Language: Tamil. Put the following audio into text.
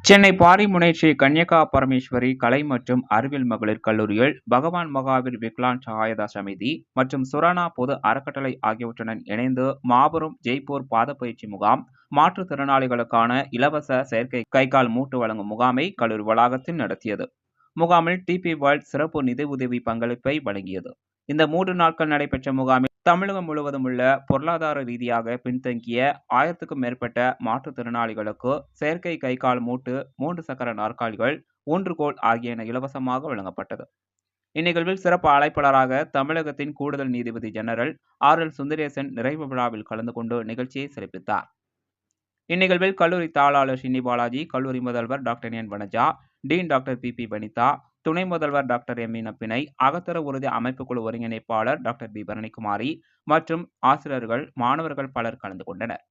சென்னை பாரிமுனை ஸ்ரீ கன்யகா பரமேஸ்வரி கலை மற்றும் அறிவியல் மகளிர் கல்லூரியில் பகவான் மகாவீர் விக்லான் சகாயதா சமிதி மற்றும் சுரானா பொது அறக்கட்டளை ஆகியவற்றுடன் இணைந்து மாபெரும் ஜெய்ப்பூர் பாதப்பயிற்சி முகாம், மாற்றுத்திறனாளிகளுக்கான இலவச செயற்கை கைகால் மூட்டு வழங்கும் முகாமை கல்லூரி வளாகத்தில் நடத்தியது. முகாமில் டிபி வேர்ல்ட் சிறப்பு நிதி உதவி பங்களிப்பை வழங்கியது. இந்த 3 நாட்கள் நடைபெற்ற முகாமில் தமிழகம் முழுவதும் உள்ள பொருளாதார ரீதியாக பின்தங்கிய 1000க்கும் மேற்பட்ட மாற்றுத்திறனாளிகளுக்கு செயற்கை கைகால் மூட்டு, 3 சக்கர நாற்காலிகள், ஊன்றுகோல் ஆகியன இலவசமாக வழங்கப்பட்டது. இந்நிகழ்வில் சிறப்பு அழைப்பாளராக தமிழகத்தின் கூடுதல் நீதிபதி ஜெனரல் ஆர்.எல். சுந்தரேசன் நிறைவு விழாவில் கலந்து கொண்டு நிகழ்ச்சியை சிறப்பித்தார். இந்நிகழ்வில் கல்லூரி தாளாளர் ஷின்னி பாலாஜி, கல்லூரி முதல்வர் doctor N Vanaja, dean doctor P Vanitha, துணை முதல்வர் டாக்டர் எம் நப்பினை, அகத்தர உறுதி அமைப்புக்குழு ஒருங்கிணைப்பாளர் டாக்டர் பி பரணிக்குமாரி மற்றும் ஆசிரியர்கள், மாணவர்கள் பலர் கலந்து கொண்டனர்.